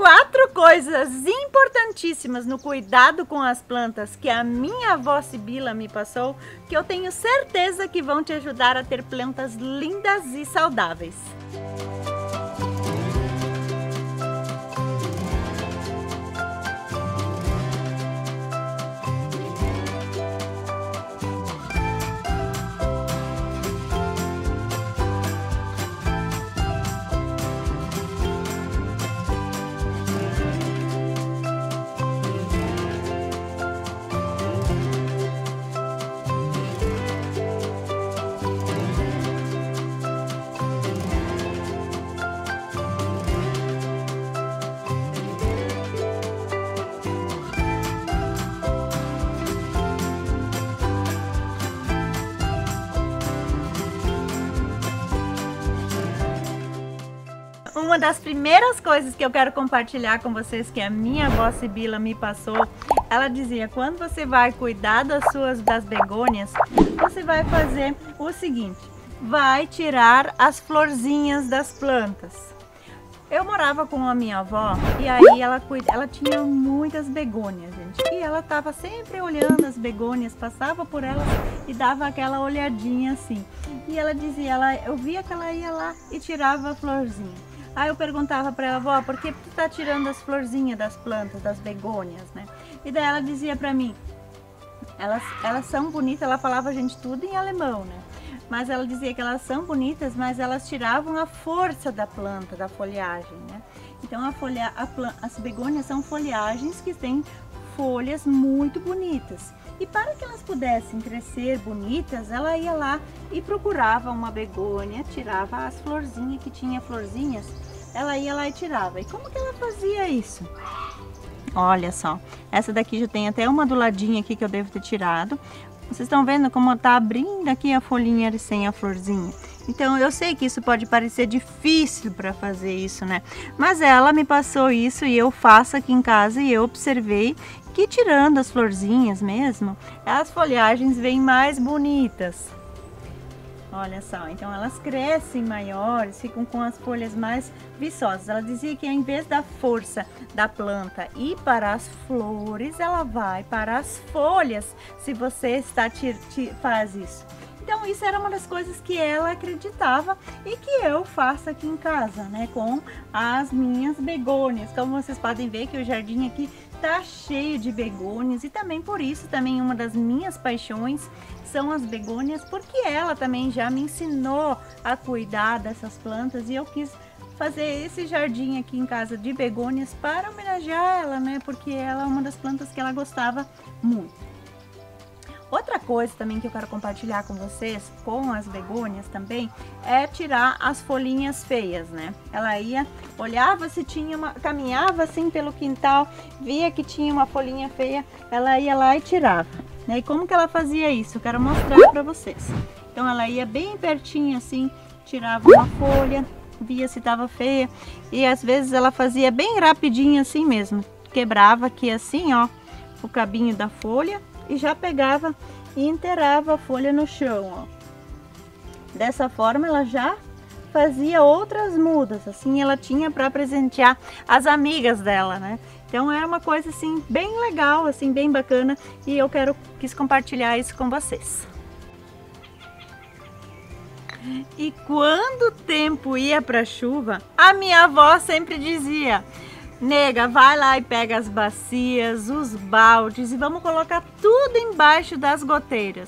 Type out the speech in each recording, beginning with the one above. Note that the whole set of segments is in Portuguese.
4 coisas importantíssimas no cuidado com as plantas que a minha avó Sibila me passou, que eu tenho certeza que vão te ajudar a ter plantas lindas e saudáveis. Uma das primeiras coisas que eu quero compartilhar com vocês que a minha avó Sibila me passou, ela dizia: quando você vai cuidar das begônias, você vai fazer o seguinte: vai tirar as florzinhas das plantas. Eu morava com a minha avó e aí ela tinha muitas begônias, gente. E ela estava sempre olhando as begônias, passava por elas e dava aquela olhadinha assim. E ela dizia, eu via que ela ia lá e tirava a florzinha. Aí eu perguntava para ela: vó, por que tu tá tirando as florzinhas das plantas, das begônias, né? E daí ela dizia para mim, elas são bonitas, ela falava, gente, tudo em alemão, né? Mas ela dizia que elas são bonitas, mas elas tiravam a força da planta, da folhagem, né? Então as begônias são folhagens que têm folhas muito bonitas. E para que elas pudessem crescer bonitas, ela ia lá e procurava uma begônia, tirava as florzinhas, que tinha florzinhas, ela ia lá e tirava. E como que ela fazia isso? Olha só, essa daqui já tem até uma do ladinho aqui que eu devo ter tirado. Vocês estão vendo como tá abrindo aqui a folhinha sem a florzinha? Então eu sei que isso pode parecer difícil para fazer isso, né? Mas ela me passou isso e eu faço aqui em casa e eu observei que tirando as florzinhas mesmo, as folhagens vêm mais bonitas. Olha só, então elas crescem maiores, ficam com as folhas mais viçosas. Ela dizia que em vez da força da planta ir para as flores, ela vai para as folhas, se você faz isso. Então isso era uma das coisas que ela acreditava e que eu faço aqui em casa, né, com as minhas begônias. Como vocês podem ver que o jardim aqui tá cheio de begônias e também por isso, também uma das minhas paixões são as begônias, porque ela também já me ensinou a cuidar dessas plantas e eu quis fazer esse jardim aqui em casa de begônias para homenagear ela, né, porque ela é uma das plantas que ela gostava muito. Outra coisa também que eu quero compartilhar com vocês, com as begônias também, é tirar as folhinhas feias, né? Ela ia, olhava se tinha caminhava assim pelo quintal, via que tinha uma folhinha feia, ela ia lá e tirava, né? E como que ela fazia isso? Eu quero mostrar para vocês. Então ela ia bem pertinho assim, tirava uma folha, via se estava feia e às vezes ela fazia bem rapidinho assim mesmo, quebrava aqui assim, ó, o cabinho da folha e já pegava e enterrava a folha no chão, ó. Dessa forma ela já fazia outras mudas, assim ela tinha para presentear as amigas dela, né? Então é uma coisa assim bem legal, assim bem bacana e eu quis compartilhar isso com vocês. E quando o tempo ia para chuva, a minha avó sempre dizia: nega, vai lá e pega as bacias, os baldes e vamos colocar tudo embaixo das goteiras.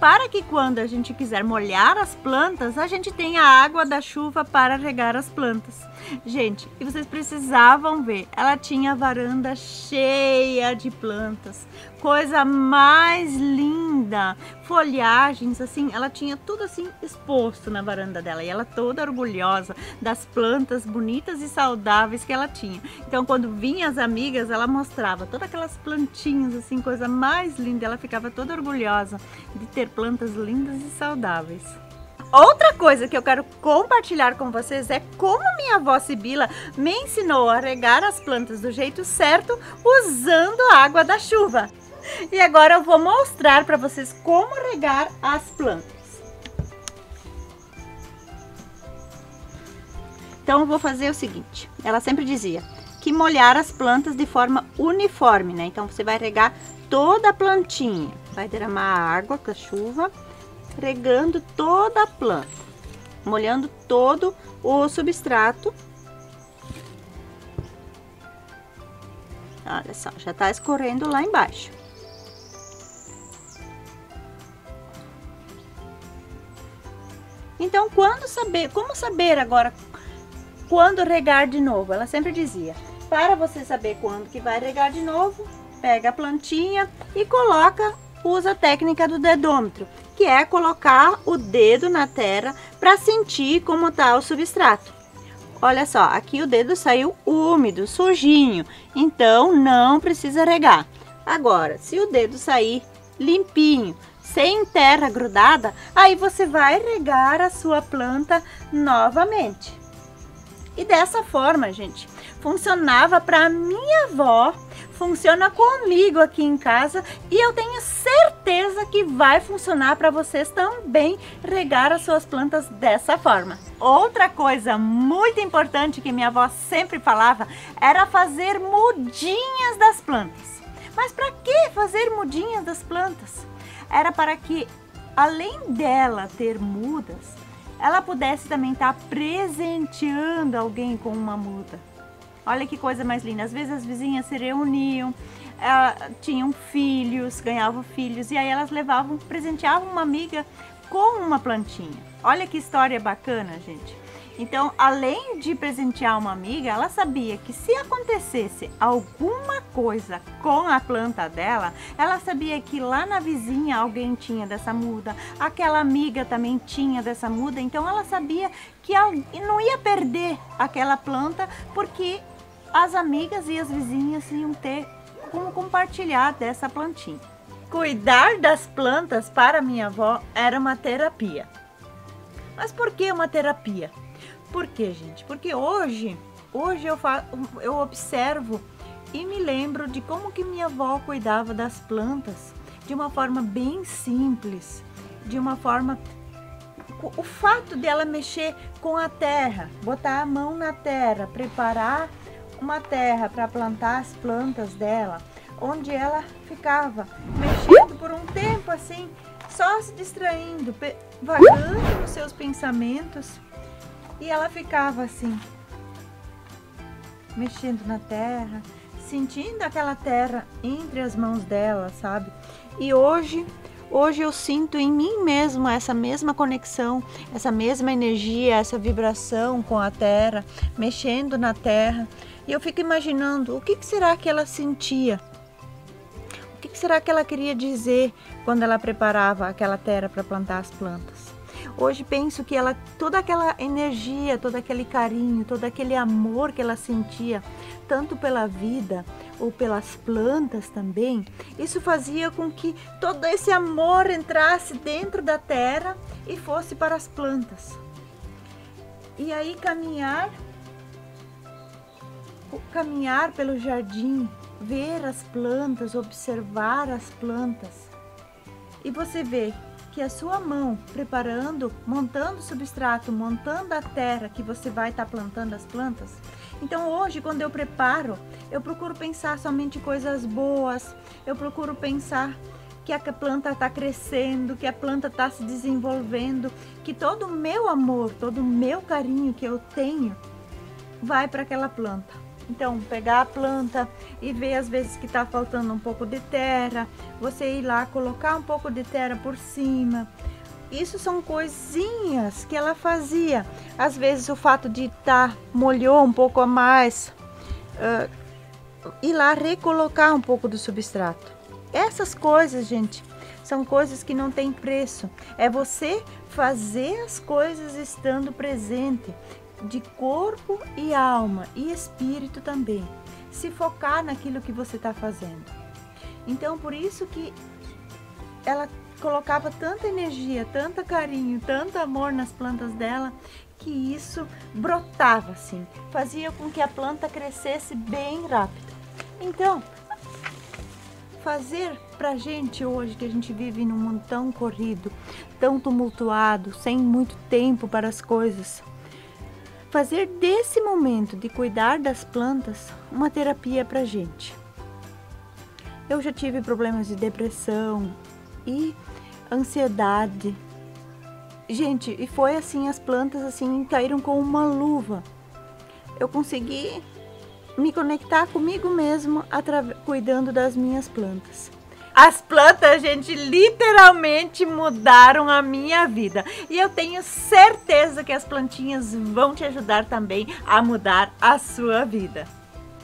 Para que quando a gente quiser molhar as plantas, a gente tenha a água da chuva para regar as plantas. Gente, e vocês precisavam ver, ela tinha a varanda cheia de plantas, coisa mais linda, folhagens, assim, ela tinha tudo assim exposto na varanda dela e ela toda orgulhosa das plantas bonitas e saudáveis que ela tinha. Então quando vinha as amigas, ela mostrava todas aquelas plantinhas assim, coisa mais linda, ela ficava toda orgulhosa de ter plantas lindas e saudáveis. Outra coisa que eu quero compartilhar com vocês é como minha avó Sibila me ensinou a regar as plantas do jeito certo usando a água da chuva. E agora eu vou mostrar para vocês como regar as plantas. Então eu vou fazer o seguinte, ela sempre dizia que molhar as plantas de forma uniforme, né? Então você vai regar toda a plantinha, vai derramar a água com a chuva, regando toda a planta, molhando todo o substrato. Olha só, já tá escorrendo lá embaixo. Então, como saber agora quando regar de novo? Ela sempre dizia, para você saber quando que vai regar de novo, pega a plantinha e usa a técnica do dedômetro, que é colocar o dedo na terra para sentir como tá o substrato. Olha só, aqui o dedo saiu úmido, sujinho, então não precisa regar. Agora, se o dedo sair limpinho, sem terra grudada, aí você vai regar a sua planta novamente. E dessa forma, gente, funcionava para minha avó, funciona comigo aqui em casa e eu tenho certeza que vai funcionar para vocês também regar as suas plantas dessa forma. Outra coisa muito importante que minha avó sempre falava era fazer mudinhas das plantas. Mas para que fazer mudinhas das plantas? Era para que, além dela ter mudas, ela pudesse também estar presenteando alguém com uma muda. Olha que coisa mais linda. Às vezes as vizinhas se reuniam, tinham filhos, ganhavam filhos, e aí elas presenteavam uma amiga com uma plantinha. Olha que história bacana, gente. Então, além de presentear uma amiga, ela sabia que se acontecesse alguma coisa com a planta dela, ela sabia que lá na vizinha alguém tinha dessa muda, aquela amiga também tinha dessa muda, então ela sabia que não ia perder aquela planta, porque as amigas e as vizinhas iam ter como compartilhar dessa plantinha. Cuidar das plantas para minha avó era uma terapia. Mas por que uma terapia? Por quê, gente? Porque hoje eu observo e me lembro de como que minha avó cuidava das plantas de uma forma bem simples, de uma forma... O fato dela mexer com a terra, botar a mão na terra, preparar uma terra para plantar as plantas dela, onde ela ficava mexendo por um tempo assim, só se distraindo, vagando nos seus pensamentos. E ela ficava assim, mexendo na terra, sentindo aquela terra entre as mãos dela, sabe? E hoje eu sinto em mim mesma essa mesma conexão, essa mesma energia, essa vibração com a terra, mexendo na terra. E eu fico imaginando, o que será que ela sentia? O que será que ela queria dizer quando ela preparava aquela terra para plantar as plantas? Hoje penso que toda aquela energia, todo aquele carinho, todo aquele amor que ela sentia, tanto pela vida ou pelas plantas também, isso fazia com que todo esse amor entrasse dentro da terra e fosse para as plantas. E aí caminhar pelo jardim, ver as plantas, observar as plantas, e você vê que a sua mão preparando, montando o substrato, montando a terra que você vai estar plantando as plantas. Então hoje, quando eu preparo, eu procuro pensar somente coisas boas, eu procuro pensar que a planta está crescendo, que a planta está se desenvolvendo, que todo o meu amor, todo o meu carinho que eu tenho vai para aquela planta. Então, pegar a planta e ver às vezes que está faltando um pouco de terra, você ir lá colocar um pouco de terra por cima. Isso são coisinhas que ela fazia. Às vezes o fato de molhou um pouco a mais, ir lá recolocar um pouco do substrato. Essas coisas, gente, são coisas que não tem preço. É você fazer as coisas estando presente, de corpo e alma e espírito também, se focar naquilo que você está fazendo. Então, por isso que ela colocava tanta energia, tanto carinho, tanto amor nas plantas dela, que isso brotava assim, fazia com que a planta crescesse bem rápido. Então, fazer pra gente hoje, que a gente vive num mundo tão corrido, tão tumultuado, sem muito tempo para as coisas, fazer desse momento de cuidar das plantas uma terapia pra gente. Eu já tive problemas de depressão e ansiedade. Gente, e foi assim, as plantas assim caíram com uma luva. Eu consegui me conectar comigo mesmo cuidando das minhas plantas. As plantas, gente, literalmente mudaram a minha vida. E eu tenho certeza que as plantinhas vão te ajudar também a mudar a sua vida.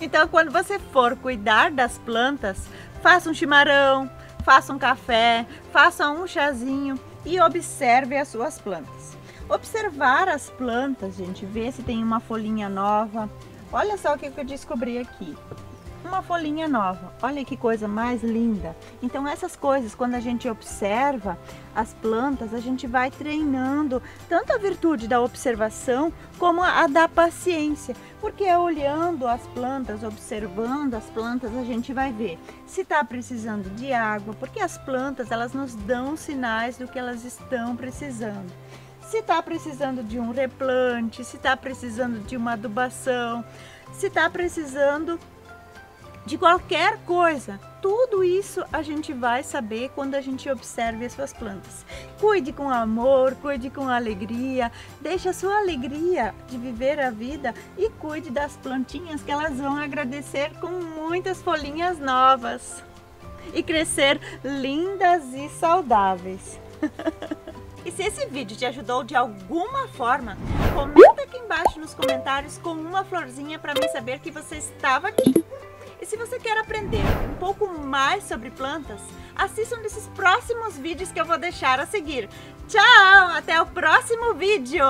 Então, quando você for cuidar das plantas, faça um chimarrão, faça um café, faça um chazinho e observe as suas plantas. Observar as plantas, gente, ver se tem uma folhinha nova. Olha só o que eu descobri aqui. Uma folhinha nova, olha que coisa mais linda. Então essas coisas, quando a gente observa as plantas, a gente vai treinando tanto a virtude da observação como a da paciência, porque olhando as plantas, observando as plantas, a gente vai ver se está precisando de água, porque as plantas elas nos dão sinais do que elas estão precisando. Se está precisando de um replante, se está precisando de uma adubação, se está precisando de qualquer coisa, tudo isso a gente vai saber quando a gente observe as suas plantas. Cuide com amor, cuide com alegria, deixe a sua alegria de viver a vida e cuide das plantinhas que elas vão agradecer com muitas folhinhas novas e crescer lindas e saudáveis. E se esse vídeo te ajudou de alguma forma, comenta aqui embaixo nos comentários com uma florzinha para mim saber que você estava aqui. E se você quer aprender um pouco mais sobre plantas, assista um desses próximos vídeos que eu vou deixar a seguir. Tchau! Até o próximo vídeo!